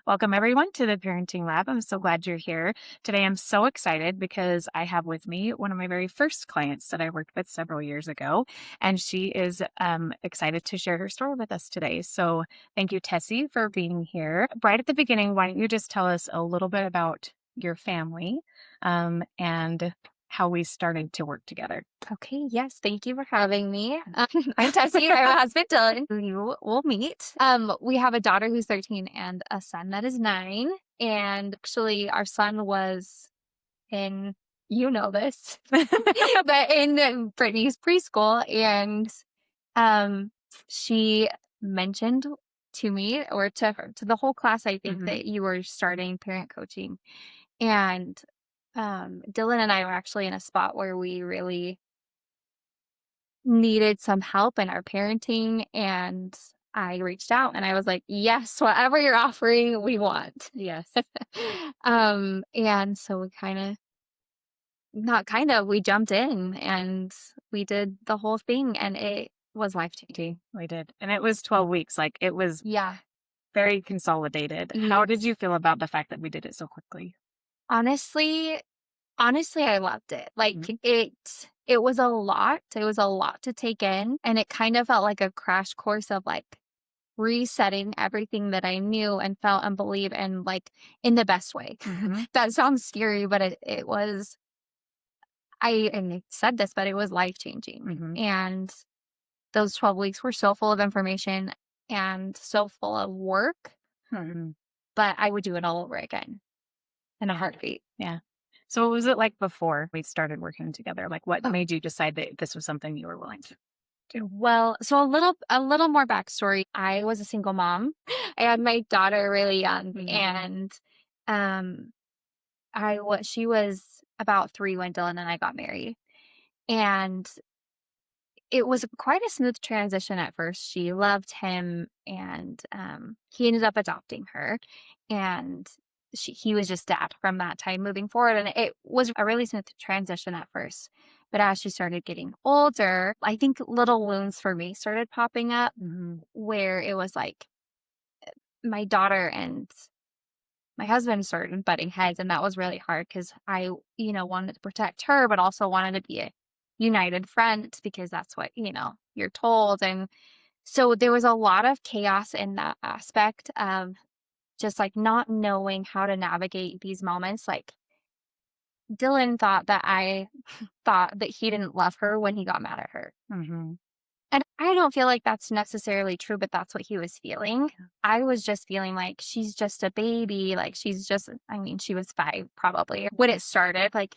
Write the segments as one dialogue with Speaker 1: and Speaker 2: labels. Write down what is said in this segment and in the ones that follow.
Speaker 1: Welcome, everyone, to the Parenting Lab. I'm so glad you're here. Today, I'm so excited because I have with me one of my very first clients that I worked with several years ago, and she is excited to share her story with us today. So, thank you, Tessie, for being here. Right at the beginning, why don't you just tell us a little bit about your family and how we started to work together?
Speaker 2: Okay, yes, thank you for having me. I'm Tessie. I have a husband, Dylan, who you will meet. We have a daughter who's 13 and a son that is 9. And actually, our son was in, you know this, but in Brittany's preschool. And um, she mentioned to me or to her, to the whole class, I think,
Speaker 1: Mhm.
Speaker 2: that you were starting parent coaching. And Dylan and I were actually in a spot where we really needed some help in our parenting, and I reached out and I was like, "Yes, whatever you're offering, we want."
Speaker 1: Yes.
Speaker 2: And so we not kind of, we jumped in and we did the whole thing, and it was life-changing.
Speaker 1: We did. And it was 12 weeks. Like it was
Speaker 2: Yeah.
Speaker 1: very consolidated. How did
Speaker 2: Yes.
Speaker 1: you feel about the fact that we did it so quickly?
Speaker 2: Honestly, I loved it. Like,
Speaker 1: Mhm.
Speaker 2: it was a lot. It was a lot to take in, and it kind of felt like a crash course of, like, resetting everything that I knew and felt and believed, and, like, in the best way.
Speaker 1: Mhm.
Speaker 2: That sounds scary, but it was, I said this, but it was life-changing,
Speaker 1: Mhm.
Speaker 2: and those 12 weeks were so full of information and so full of work,
Speaker 1: Mhm.
Speaker 2: but I would do it all over again in a heartbeat.
Speaker 1: Yeah. So what was it like before we started working together? Like what
Speaker 2: Oh,
Speaker 1: made you decide that this was something you were willing to do?
Speaker 2: well, so a little more backstory. I was a single mom. I had my daughter really young,
Speaker 1: Mhm.
Speaker 2: and um she was about 3 when Dylan and I got married, and it was quite a smooth transition at first. She loved him, and, he ended up adopting her, and he was just dad from that time moving forward, and it was a really smooth transition at first. But as she started getting older, I think little wounds for me started popping up
Speaker 1: Mhm.
Speaker 2: where it was like my daughter and my husband started butting heads, and that was really hard because I wanted to protect her, but also wanted to be a united front because that's what, you're told. And so there was a lot of chaos in that aspect of just like not knowing how to navigate these moments. Like Dylan thought that I thought that he didn't love her when he got mad at her.
Speaker 1: Mhm.
Speaker 2: And I don't feel like that's necessarily true, but that's what he was feeling. I was just feeling like she's just a baby. Like I mean, she was 5 probably when it started. Like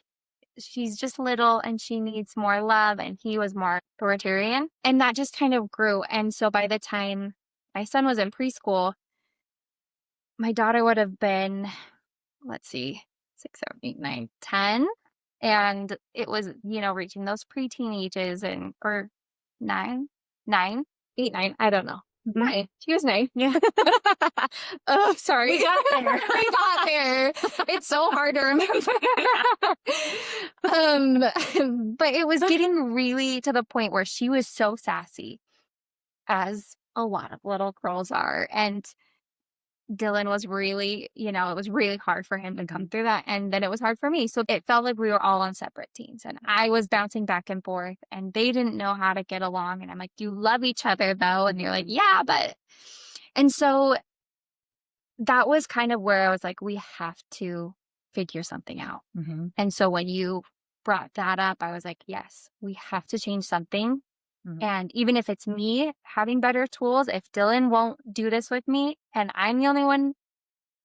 Speaker 2: she's just little and she needs more love. And he was more authoritarian. And that just kind of grew. And so by the time my son was in preschool, my daughter would have been, let's see, 6, 7, 8, 9, 10. And it was, reaching those preteen ages, or 9, 9, 8, 9, I don't know.
Speaker 1: Mhm.
Speaker 2: 9. She was 9.
Speaker 1: Yeah.
Speaker 2: Oh, sorry.
Speaker 1: We got there.
Speaker 2: We got there. It's so hard to remember. But it was getting really to the point where she was so sassy, as a lot of little girls are. And Dylan was really, it was really hard for him to come
Speaker 1: Mhm.
Speaker 2: through that. And then it was hard for me. So it felt like we were all on separate teams, and I was bouncing back and forth, and they didn't know how to get along. And I'm like, you love each other though. And you're like, yeah, but, and so that was kind of where I was like, we have to figure something out.
Speaker 1: Mhm.
Speaker 2: And so when you brought that up, I was like, yes, we have to change something.
Speaker 1: Mhm.
Speaker 2: And even if it's me having better tools, if Dylan won't do this with me and I'm the only one,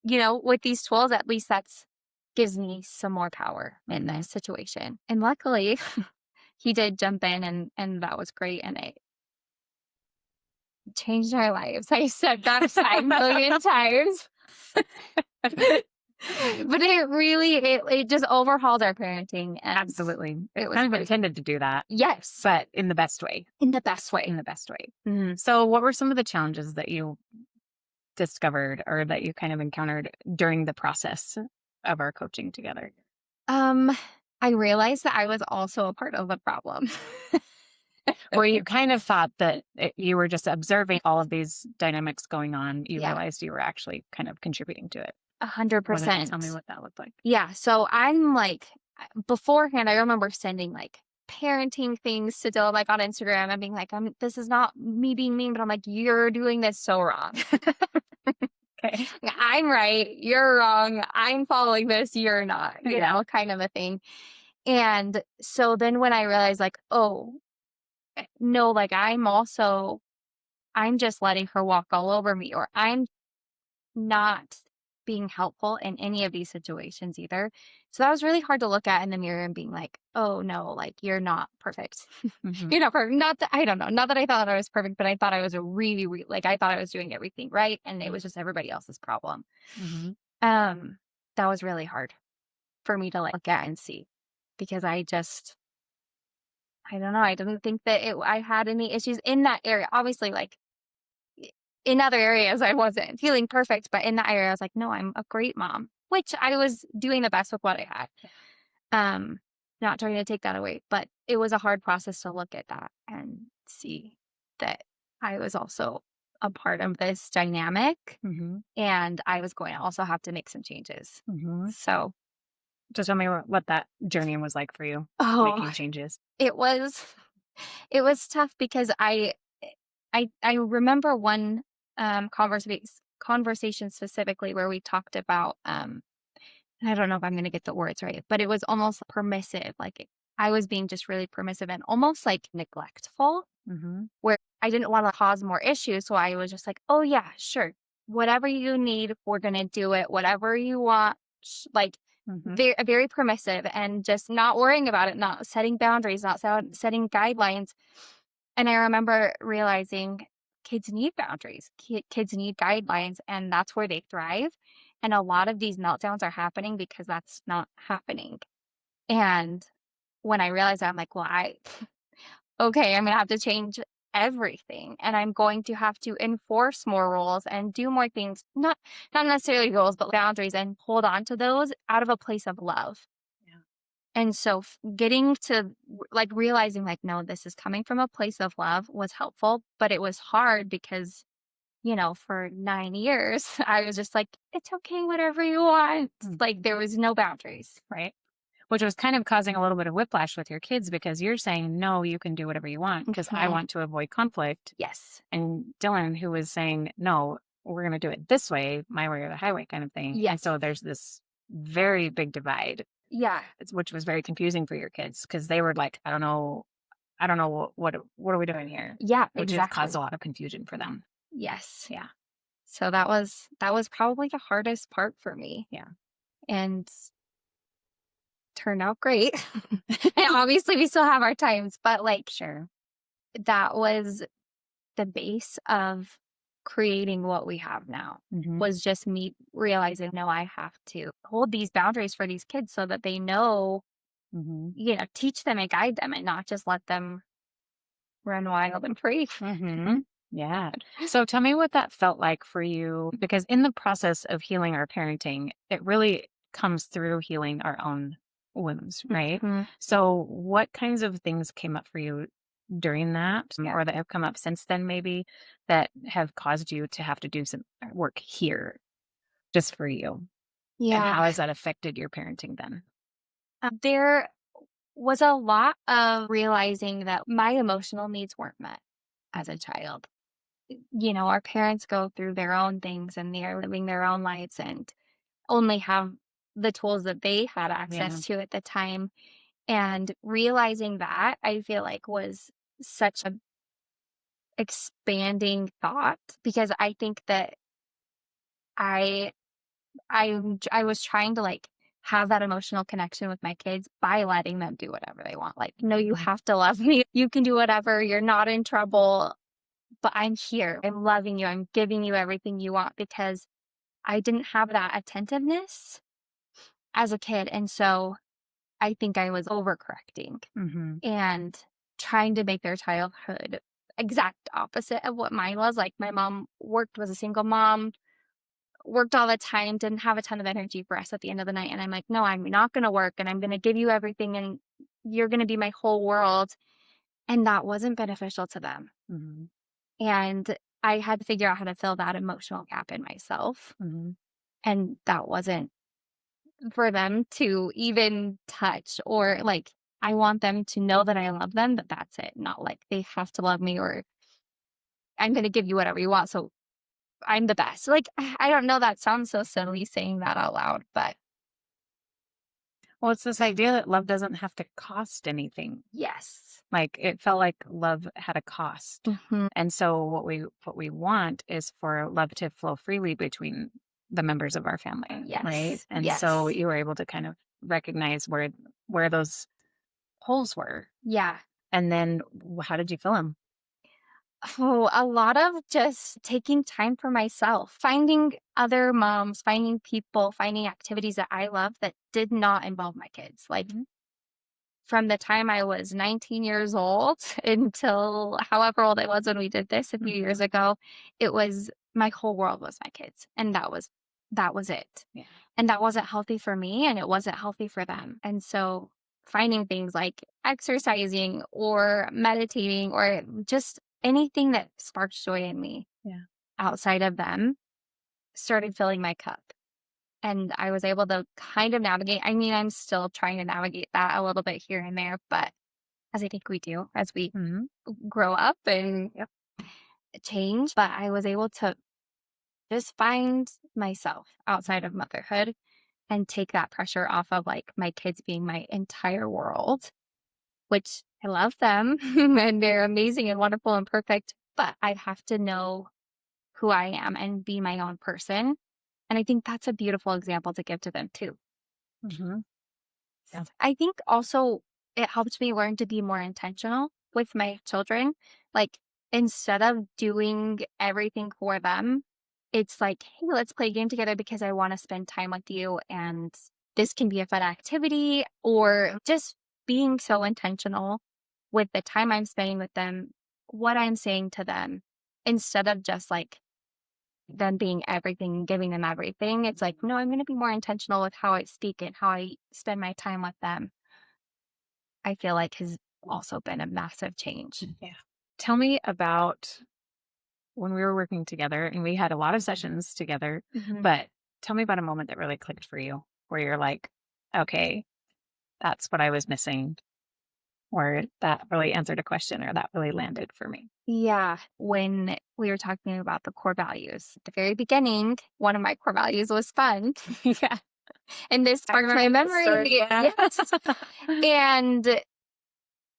Speaker 2: with these tools, at least that's gives me some more power in
Speaker 1: Mhm.
Speaker 2: this situation. And luckily, he did jump in, and that was great, and it changed our lives. I said that 5 million times. But it really it just overhauled our parenting, and
Speaker 1: Absolutely.
Speaker 2: it
Speaker 1: It
Speaker 2: was
Speaker 1: kind of
Speaker 2: great.
Speaker 1: intended to do that,
Speaker 2: Yes,
Speaker 1: but in the best way.
Speaker 2: in the best
Speaker 1: In
Speaker 2: way.
Speaker 1: the best way. Mhm. So what were some of the challenges that you discovered or that you kind of encountered during the process of our coaching together?
Speaker 2: Um, I realized that I was also a part of the problem.
Speaker 1: Where you kind of thought that you were just observing all of these dynamics going on, you
Speaker 2: Yeah,
Speaker 1: realized you were actually kind of contributing to it. Tell me
Speaker 2: 100%.
Speaker 1: what that looked like.
Speaker 2: Yeah, so I'm like beforehand, I remember sending like parenting things to Dylan like on Instagram and being like, this is not me being mean, but I'm like, you're doing this so wrong.
Speaker 1: Okay.
Speaker 2: I'm right, you're wrong. I'm following this, you're not,
Speaker 1: Yeah.
Speaker 2: kind of a thing. And so then when I realized like, oh, no, like I'm just letting her walk all over me, or I'm not being helpful in any of these situations either. So that was really hard to look at in the mirror and being like, oh no, like you're not perfect.
Speaker 1: Hmm.
Speaker 2: You're not perfect. Not that I don't know. Not that I thought I was perfect, but I thought I was a like I thought I was doing everything right. And it was just everybody else's problem.
Speaker 1: Hmm.
Speaker 2: Um, that was really hard for me to like look at and see because I don't know. I didn't think that I had any issues in that area. Obviously, like in other areas, I wasn't feeling perfect, but in that area, I was like, no, I'm a great mom, which I was doing the best with what I had. Um, Not trying to take that away, but it was a hard process to look at that and see that I was also a part of this dynamic
Speaker 1: Hmm.
Speaker 2: and I was going to also have to make some changes.
Speaker 1: Hmm.
Speaker 2: So,
Speaker 1: So tell me what that journey was like for you,
Speaker 2: oh,
Speaker 1: making changes.
Speaker 2: it was it was tough because I remember one conversation specifically where we talked about I don't know if I'm going to get the words right, but it was almost permissive. Like I was being just really permissive and almost like neglectful,
Speaker 1: Hmm.
Speaker 2: where I didn't want to cause more issues. So I was just like, oh, yeah, sure. Whatever you need, we're going to do it. Whatever you want. Like
Speaker 1: Hmm.
Speaker 2: very permissive and just not worrying about it, not setting boundaries, not setting guidelines. And I remember realizing kids need boundaries, kids need guidelines, and that's where they thrive. And a lot of these meltdowns are happening because that's not happening. And when I realized that, I'm like, well, okay, I'm going to have to change everything and I'm going to have to enforce more rules and do more things, not necessarily rules, but boundaries and hold on to those out of a place of love.
Speaker 1: Yeah.
Speaker 2: And so getting to like realizing like, no, this is coming from a place of love was helpful, but it was hard because, for 9 years, I was just like, it's okay, whatever you want.
Speaker 1: Mm.
Speaker 2: Like there was no boundaries.
Speaker 1: Right. Which was kind of causing a little bit of whiplash with your kids because you're saying, no, you can do whatever you want because I
Speaker 2: Mhm.
Speaker 1: want to avoid conflict.
Speaker 2: Yes.
Speaker 1: And Dylan, who was saying, no, we're going to do it this way, my way or the highway kind of thing. And
Speaker 2: Yes.
Speaker 1: so there's this very big divide,
Speaker 2: Yeah.
Speaker 1: which was very confusing for your kids because they were like, I don't know what are we doing here,
Speaker 2: Yeah,
Speaker 1: which has caused
Speaker 2: exactly.
Speaker 1: a lot of confusion for them.
Speaker 2: Yes.
Speaker 1: Yeah.
Speaker 2: So that was probably the hardest part for me
Speaker 1: Yeah.
Speaker 2: and turned out great. And obviously we still have our times, but like
Speaker 1: Sure.
Speaker 2: that was the base of creating what we have now.
Speaker 1: Hmm.
Speaker 2: Was just me realizing, no, I have to hold these boundaries for these kids so that they know,
Speaker 1: Hmm.
Speaker 2: teach them and guide them and not just let them run wild and free.
Speaker 1: Hmm. Yeah. So tell me what that felt like for you, because in the process of healing our parenting, it really comes through healing our own wounds, right?
Speaker 2: Mhm.
Speaker 1: So what kinds of things came up for you during that, or that have come up since then, maybe that have caused you to have to do some work here just for you? And
Speaker 2: Yeah.
Speaker 1: how has that affected your parenting then?
Speaker 2: There was a lot of realizing that my emotional needs weren't met as a child. Our parents go through their own things and they're living their own lives and only have the tools that they had
Speaker 1: Yeah.
Speaker 2: access to at the time. And realizing that I feel like was such a expanding thought because I think that I I was trying to like have that emotional connection with my kids by letting them do whatever they want. Like, no, you
Speaker 1: Mhm.
Speaker 2: have to love me. You can do whatever. You're not in trouble, but I'm here. I'm loving you. I'm giving you everything you want because I didn't have that attentiveness as a kid. And so I think I was overcorrecting
Speaker 1: Mhm.
Speaker 2: and trying to make their childhood exact opposite of what mine was. Like my mom worked, was a single mom, worked all the time, didn't have a ton of energy for us at the end of the night. And I'm like, no, I'm not going to work and I'm going to give you everything and you're going to be my whole world. And that wasn't beneficial to them.
Speaker 1: Mhm.
Speaker 2: And I had to figure out how to fill that emotional gap in myself.
Speaker 1: Mhm.
Speaker 2: And that wasn't for them to even touch, or like, I want them to know that I love them, but that's it. Not like they have to love me, or I'm going to give you whatever you want. So I'm the best. Like, I don't know. That sounds so silly saying that out loud, but
Speaker 1: Well, it's this idea that love doesn't have to cost anything.
Speaker 2: yes.
Speaker 1: Like, it felt like love had a cost.
Speaker 2: Hmm.
Speaker 1: And so what we want is for love to flow freely between the members of our family, right?
Speaker 2: Yes.
Speaker 1: And so
Speaker 2: Yes.
Speaker 1: you were able to kind of recognize where those holes were.
Speaker 2: Yeah.
Speaker 1: And then how did you fill them?
Speaker 2: Oh, a lot of just taking time for myself, finding other moms, finding people, finding activities that I love that did not involve my kids. Like,
Speaker 1: Mhm.
Speaker 2: from the time I was 19 years old until however old I was when we did this a few years
Speaker 1: Mhm.
Speaker 2: ago, it was my whole world was my kids. And that was it.
Speaker 1: Yeah.
Speaker 2: And that wasn't healthy for me, and it wasn't healthy for them. And so finding things like exercising or meditating or just anything that sparks joy in me
Speaker 1: Yeah.
Speaker 2: outside of them started filling my cup. And I was able to kind of navigate. I mean, I'm still trying to navigate that a little bit here and there, but as I think we do as we
Speaker 1: Mhm.
Speaker 2: grow up and
Speaker 1: Yep.
Speaker 2: change. But I was able to just find myself outside of motherhood and take that pressure off of like my kids being my entire world, which I love them and they're amazing and wonderful and perfect. But I have to know who I am and be my own person. And I think that's a beautiful example to give to them too.
Speaker 1: Mhm. Yeah.
Speaker 2: I think also it helped me learn to be more intentional with my children. Like, instead of doing everything for them, it's like, hey, let's play a game together because I want to spend time with you. And this can be a fun activity, or just being so intentional with the time I'm spending with them, what I'm saying to them, instead of just like them being everything, giving them everything. It's like, no, I'm going to be more intentional with how I speak and how I spend my time with them. I feel like has also been a massive change.
Speaker 1: Yeah. Tell me about when we were working together and we had a lot of sessions together,
Speaker 2: Mhm.
Speaker 1: but tell me about a moment that really clicked for you where you're like, okay, that's what I was missing, or that really answered a question, or that really landed for me.
Speaker 2: Yeah. When we were talking about the core values at the very beginning, one of my core values was fun. Yeah. And this
Speaker 1: I
Speaker 2: sparked my
Speaker 1: remember the
Speaker 2: memory.
Speaker 1: story. Yeah.
Speaker 2: Yes. And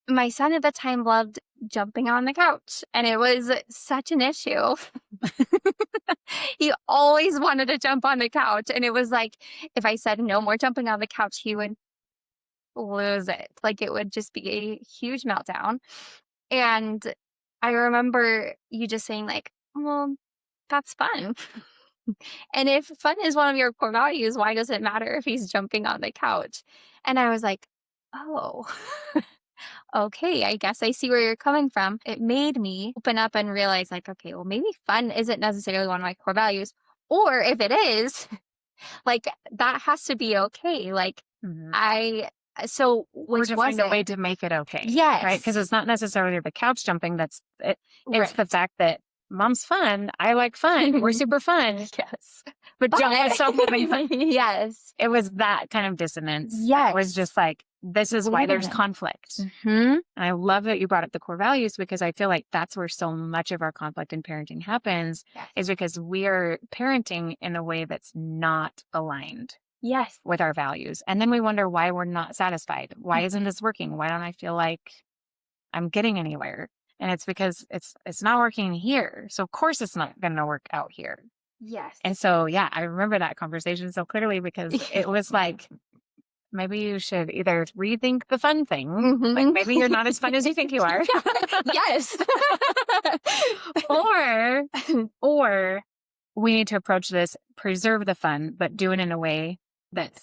Speaker 2: my son at the time loved jumping on the couch, and it was such an issue. He always wanted to jump on the couch, and it was like, if I said no more jumping on the couch, he would lose it. Like, it would just be a huge meltdown. And I remember you just saying like, "Well, that's fun." And if fun is one of your core values, why does it matter if he's jumping on the couch? And I was like, "Oh, okay, I guess I see where you're coming from." It made me open up and realize like, okay, well, maybe fun isn't necessarily one of my core values. Or if it is, like, that has to be okay. Like,
Speaker 1: Mhm.
Speaker 2: I so
Speaker 1: Or
Speaker 2: which
Speaker 1: to
Speaker 2: was
Speaker 1: find a
Speaker 2: it?
Speaker 1: way to make it okay, right? Because
Speaker 2: Yes.
Speaker 1: it's not necessarily the couch jumping that's it. It's the
Speaker 2: Right.
Speaker 1: fact that mom's fun. I like fun. We're super fun.
Speaker 2: Yes.
Speaker 1: But
Speaker 2: But
Speaker 1: jump is still having fun.
Speaker 2: yes.
Speaker 1: It was that kind of dissonance that was
Speaker 2: Yes.
Speaker 1: just like, this is why
Speaker 2: Wait a
Speaker 1: there's
Speaker 2: minute.
Speaker 1: conflict.
Speaker 2: Mhm.
Speaker 1: And I love that you brought up the core values because I feel like that's where so much of our conflict in parenting happens is
Speaker 2: Yes.
Speaker 1: because we are parenting in a way that's not aligned
Speaker 2: Yes.
Speaker 1: with our values. And then we wonder why we're not satisfied. Why isn't
Speaker 2: Mhm.
Speaker 1: this working? Why don't I feel like I'm getting anywhere? And it's because it's not working here. So of course it's not going to work out here. And
Speaker 2: Yes.
Speaker 1: so yeah, I remember that conversation so clearly because it was like maybe you should either rethink the fun thing, like
Speaker 2: Mhm.
Speaker 1: maybe you're not as fun as you think you are,
Speaker 2: Yes.
Speaker 1: or or we need to approach this, preserve the fun, but do it in a way that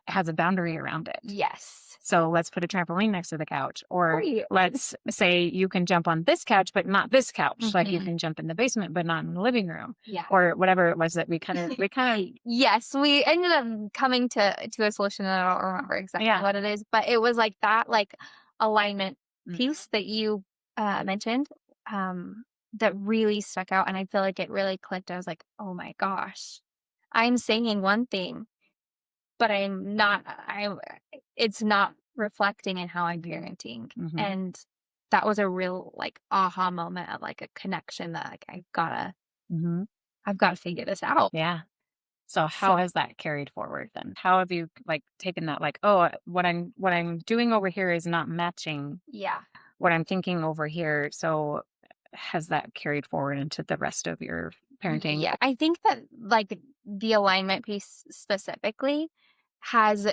Speaker 1: has a boundary around it.
Speaker 2: Yes.
Speaker 1: So let's put a trampoline next to the couch, or
Speaker 2: Right.
Speaker 1: let's say you can jump on this couch, but not this couch. Like you
Speaker 2: Mhm.
Speaker 1: can jump in the basement, but not in the living room,
Speaker 2: Yeah.
Speaker 1: or whatever it was that we kind of,
Speaker 2: Yes, we ended up coming to a solution, and I don't remember exactly
Speaker 1: yeah.
Speaker 2: what it is, but it was like that, like, alignment
Speaker 1: Mm.
Speaker 2: piece that you mentioned, um, that really stuck out, and I feel like it really clicked. I was like, "Oh my gosh, I'm saying one thing, but I'm it's not reflecting in how I'm parenting."
Speaker 1: Mhm.
Speaker 2: And that was a real, like, aha moment of, like, a connection that, like,
Speaker 1: Mhm.
Speaker 2: I've gotta figure this out.
Speaker 1: Yeah. So how
Speaker 2: So
Speaker 1: has that carried forward then? How have you, like, taken that, like, "Oh, what I'm doing over here is not matching
Speaker 2: yeah.
Speaker 1: what I'm thinking over here." So has that carried forward into the rest of your parenting?
Speaker 2: Yeah, I think that, like, the alignment piece specifically has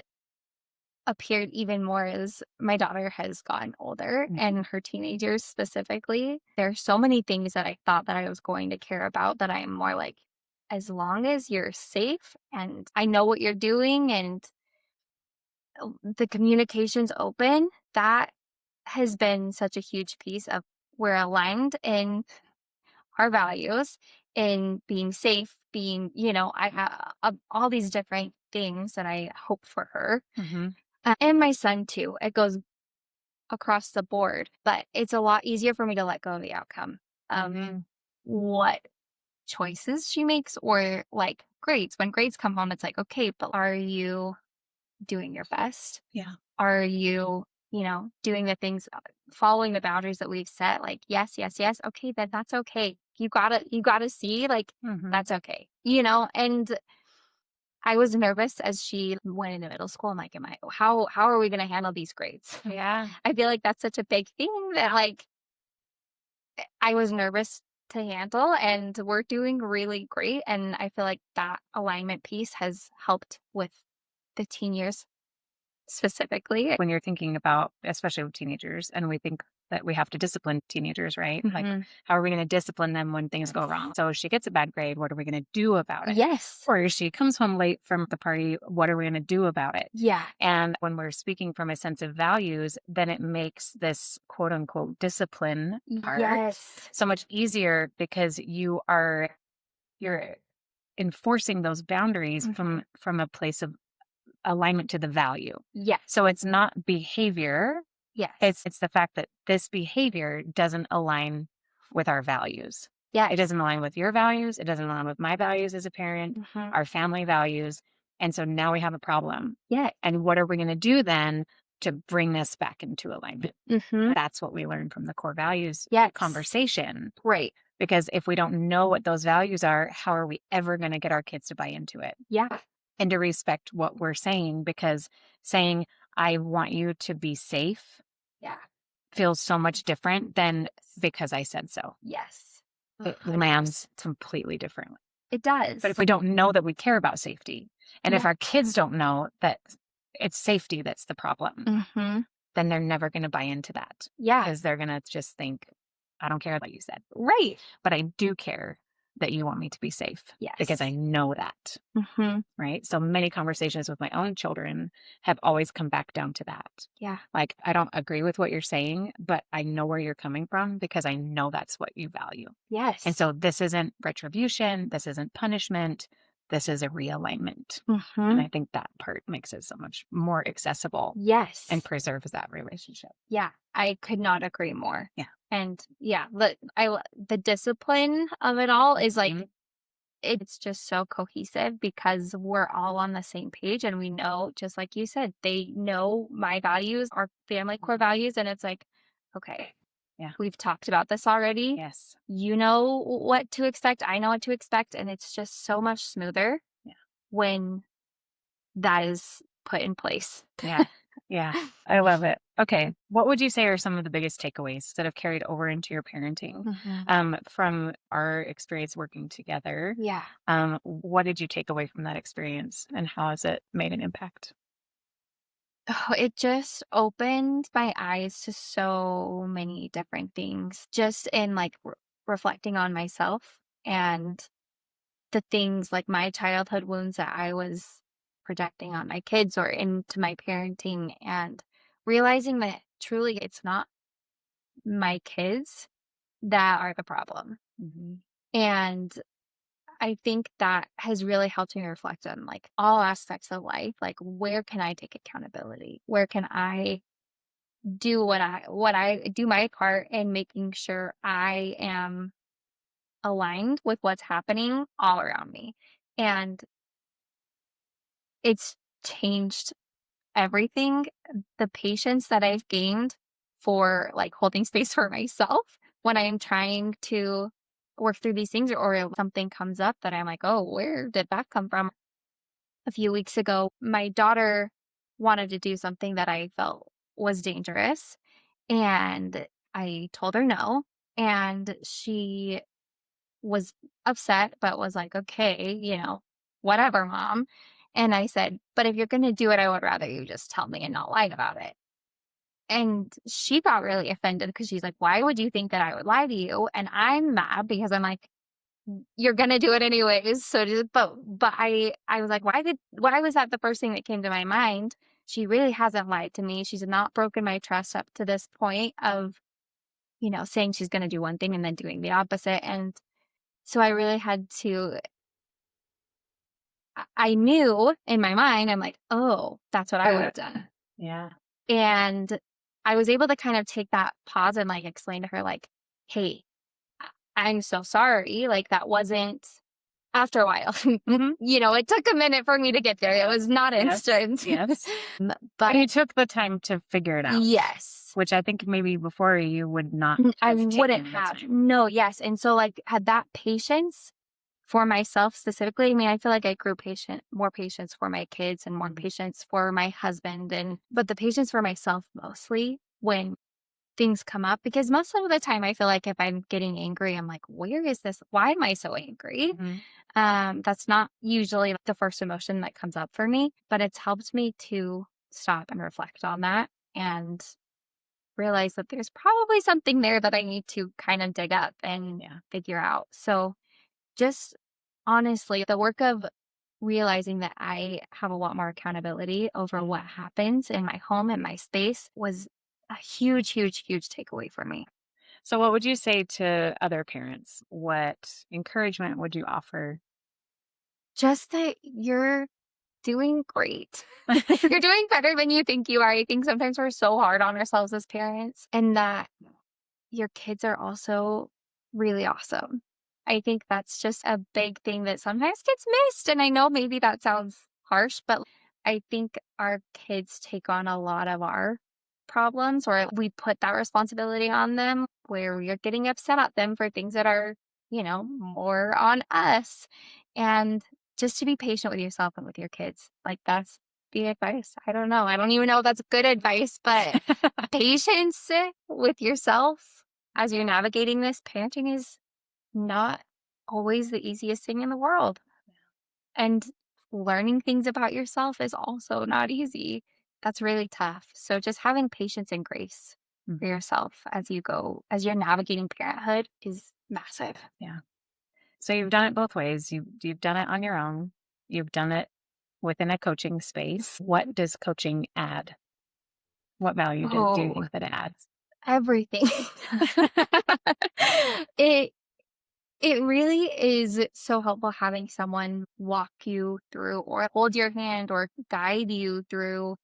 Speaker 2: appeared even more as my daughter has gotten older
Speaker 1: Mhm.
Speaker 2: and her teenagers specifically. There are so many things that I thought that I was going to care about that I am more like, as long as you're safe and I know what you're doing and the communication's open, that has been such a huge piece of we're aligned in our values, in being safe, being, I have all these different things that I hope for her.
Speaker 1: Mhm.
Speaker 2: And my son too. It goes across the board, but it's a lot easier for me to let go of the outcome of
Speaker 1: Mhm.
Speaker 2: what choices she makes or like grades. When grades come home, it's like, okay, but are you doing your best?
Speaker 1: Yeah.
Speaker 2: Are you, doing the things, following the boundaries that we've set? Like, yes, yes, yes. Okay, then that's okay. You gotta see, like,
Speaker 1: Mhm.
Speaker 2: that's okay, and I was nervous as she went into middle school. I'm like, how are we gonna handle these grades?
Speaker 1: Yeah.
Speaker 2: I feel like that's such a big thing that, like, I was nervous to handle, and we're doing really great, and I feel like that alignment piece has helped with 15 years specifically.
Speaker 1: When you're thinking about, especially with teenagers, and we think that we have to discipline teenagers, right? Like,
Speaker 2: Mhm.
Speaker 1: how are we going to discipline them when things go wrong? So she gets a bad grade. What are we going to do about it?
Speaker 2: Yes.
Speaker 1: Or she comes home late from the party. What are we going to do about it?
Speaker 2: Yeah.
Speaker 1: And when we're speaking from a sense of values, then it makes this quote unquote discipline part
Speaker 2: Yes.
Speaker 1: so much easier because you're enforcing those boundaries
Speaker 2: Mhm.
Speaker 1: from a place of alignment to the value.
Speaker 2: Yes.
Speaker 1: So it's not behavior,
Speaker 2: Yes.
Speaker 1: it's the fact that this behavior doesn't align with our values. It
Speaker 2: Yes.
Speaker 1: doesn't align with your values, it doesn't align with my values as a parent,
Speaker 2: Mhm.
Speaker 1: our family values, and so now we have a problem.
Speaker 2: Yeah.
Speaker 1: And what are we gonna do then to bring this back into alignment?
Speaker 2: Mhm.
Speaker 1: That's what we learned from the core values
Speaker 2: Yes.
Speaker 1: conversation,
Speaker 2: Right.
Speaker 1: because if we don't know what those values are, how are we ever gonna get our kids to buy into it?
Speaker 2: Yeah.
Speaker 1: And to respect what we're saying, because saying, "I want you to be safe,"
Speaker 2: Yeah.
Speaker 1: feels so much different than
Speaker 2: Yes.
Speaker 1: "because I said so."
Speaker 2: Yes.
Speaker 1: It
Speaker 2: 100%.
Speaker 1: lands completely differently.
Speaker 2: It
Speaker 1: But if
Speaker 2: does.
Speaker 1: we don't know that we care about safety, and if
Speaker 2: Yeah.
Speaker 1: our kids don't know that it's safety that's the problem,
Speaker 2: Mhm.
Speaker 1: then they're never gonna buy into that,
Speaker 2: Yeah.
Speaker 1: because they're gonna just think, "I don't care what you said,
Speaker 2: Right.
Speaker 1: but I do care that you want me to be safe because I
Speaker 2: Yes.
Speaker 1: know that."
Speaker 2: Mhm.
Speaker 1: Right? So many conversations with my own children have always come back down to that.
Speaker 2: Yeah.
Speaker 1: Like, I don't agree with what you're saying, but I know where you're coming from because I know that's what you value. And
Speaker 2: Yes.
Speaker 1: so this isn't retribution, this isn't punishment, this is a realignment. And
Speaker 2: Mhm.
Speaker 1: I think that part makes it so much more accessible and
Speaker 2: Yes.
Speaker 1: preserves that relationship.
Speaker 2: Yeah. I could not agree more.
Speaker 1: Yeah.
Speaker 2: And yeah, the discipline of it all is like,
Speaker 1: Mhm.
Speaker 2: it's just so cohesive because we're all on the same page and we know, just like you said, they know my values, our family core values. And it's like, okay,
Speaker 1: Yeah.
Speaker 2: we've talked about this already.
Speaker 1: Yes.
Speaker 2: You know what to expect. I know what to expect. And it's just so much smoother
Speaker 1: Yeah.
Speaker 2: when that is put in place.
Speaker 1: Yeah. Yeah. I love it. Okay. What would you say are some of the biggest takeaways that have carried over into your parenting
Speaker 2: Mhm.
Speaker 1: from our experience working together?
Speaker 2: Yeah.
Speaker 1: What did you take away from that experience and how has it made an impact?
Speaker 2: Oh, it just opened my eyes to so many different things just in like reflecting on myself and the things like my childhood wounds that I was projecting on my kids or into my parenting and realizing that truly it's not my kids that are the problem.
Speaker 1: Hmm.
Speaker 2: And I think that has really helped me reflect on like all aspects of life. Like, where can I take accountability? Where can I do what I do my part in making sure I am aligned with what's happening all around me. And it's changed everything. The patience that I've gained for like holding space for myself when I am trying to work through these things, or if something comes up that I'm like, oh, where did that come from? A few weeks ago, my daughter wanted to do something that I felt was dangerous. And I told her no. And she was upset, but was like, okay, whatever, mom. And I said, but if you're going to do it, I would rather you just tell me and not lie about it. And she got really offended because she's like, why would you think that I would lie to you? And I'm mad because I'm like, you're gonna do it anyways. So just, but I was like, why was that the first thing that came to my mind? She really hasn't lied to me. She's not broken my trust up to this point of, saying she's gonna do one thing and then doing the opposite. And so I really had to I knew in my mind, I'm like, oh, that's what I would have done.
Speaker 1: Yeah.
Speaker 2: And I was able to kind of take that pause and like explain to her, like, hey, I'm so sorry. Like that wasn't after a while.
Speaker 1: Mhm.
Speaker 2: It took a minute for me to get there. It was not
Speaker 1: Yes.
Speaker 2: instant.
Speaker 1: Yes.
Speaker 2: But
Speaker 1: And you took the time to figure it out,
Speaker 2: yes.
Speaker 1: which I think maybe before you would not
Speaker 2: I
Speaker 1: have
Speaker 2: wouldn't
Speaker 1: taken the
Speaker 2: have.
Speaker 1: time.
Speaker 2: No, yes. And so like had that patience for myself specifically. I mean, I feel like I grew more patience for my kids and more
Speaker 1: Mhm.
Speaker 2: patience for my husband but the patience for myself mostly when things come up, because most of the time I feel like if I'm getting angry, I'm like, where is this? Why am I so angry?
Speaker 1: Mhm.
Speaker 2: That's not usually the first emotion that comes up for me, but it's helped me to stop and reflect on that and realize that there's probably something there that I need to kind of dig up and
Speaker 1: Yeah.
Speaker 2: figure out. So just honestly, the work of realizing that I have a lot more accountability over what happens in my home and my space was a huge, huge, huge takeaway for me.
Speaker 1: So what would you say to other parents? What encouragement would you offer?
Speaker 2: Just that you're doing great. You're doing better than you think you are. I think sometimes we're so hard on ourselves as parents, and that your kids are also really awesome. I think that's just a big thing that sometimes gets missed. And I know maybe that sounds harsh, but I think our kids take on a lot of our problems, or we put that responsibility on them where we are getting upset at them for things that are, more on us. And just to be patient with yourself and with your kids. Like that's the advice. I don't know. I don't even know if that's good advice, but patience with yourself as you're navigating this. Parenting is not always the easiest thing in the world. And learning things about yourself is also not easy. That's really tough. So just having patience and grace for
Speaker 1: Mhm.
Speaker 2: yourself as you're navigating parenthood is massive.
Speaker 1: Yeah. So you've done it both ways. You've done it on your own. You've done it within a coaching space. What does coaching add? What value do you
Speaker 2: Oh,
Speaker 1: think that it adds?
Speaker 2: everything. it It really is so helpful having someone walk you through or hold your hand or guide you through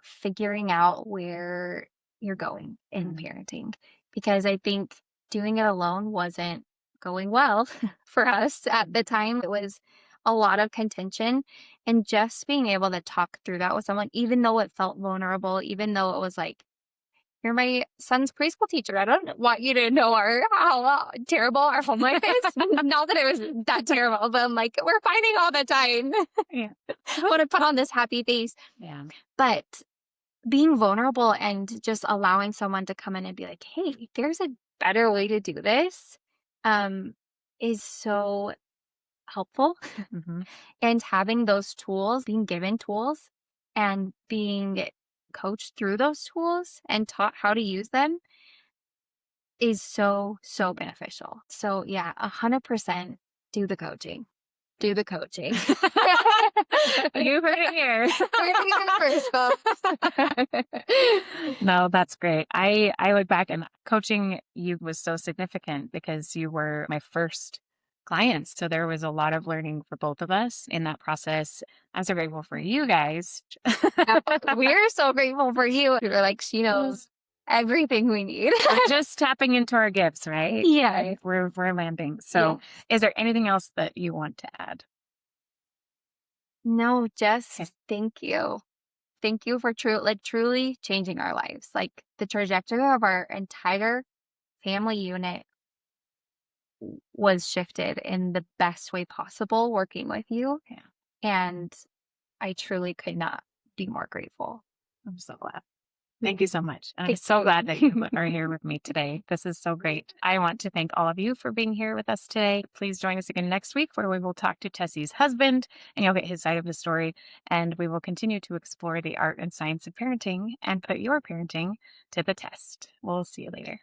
Speaker 2: figuring out where you're going in
Speaker 1: Mhm.
Speaker 2: parenting. Because I think doing it alone wasn't going well for us at the time. It was a lot of contention. And just being able to talk through that with someone, even though it felt vulnerable, even though it was like, you're my son's preschool teacher. I don't want you to know how terrible our home life is. Not that it was that terrible, but I'm like, we're fighting all the time.
Speaker 1: Yeah.
Speaker 2: Want to put on this happy face.
Speaker 1: Yeah.
Speaker 2: But being vulnerable and just allowing someone to come in and be like, hey, there's a better way to do this, um, is so helpful.
Speaker 1: Mhm.
Speaker 2: And having those tools, being given tools and being coached through those tools and taught how to use them is so, so beneficial. So yeah, 100% do the coaching. Do the coaching.
Speaker 1: You heard it here.
Speaker 2: Heard it here first, folks.
Speaker 1: No, that's great. I look back and coaching you was so significant because you were my first clients. So there was a lot of learning for both of us in that process. I'm so grateful for you guys.
Speaker 2: We're so grateful for you. You're like, she knows everything we need.
Speaker 1: We're just tapping into our gifts, right?
Speaker 2: Yeah.
Speaker 1: Right? We're landing. So is there anything else that you want to add?
Speaker 2: No, just
Speaker 1: Okay.
Speaker 2: thank you. Thank you for truly changing our lives. Like the trajectory of our entire family unit was shifted in the best way possible working with you.
Speaker 1: Yeah.
Speaker 2: And I truly could not be more grateful.
Speaker 1: I'm so glad. Thank you so much. And I'm
Speaker 2: Thank
Speaker 1: so
Speaker 2: you.
Speaker 1: glad that you are here with me today. This is so great. I want to thank all of you for being here with us today. Please join us again next week where we will talk to Tessie's husband and you'll get his side of the story. And we will continue to explore the art and science of parenting and put your parenting to the test. We'll see you later.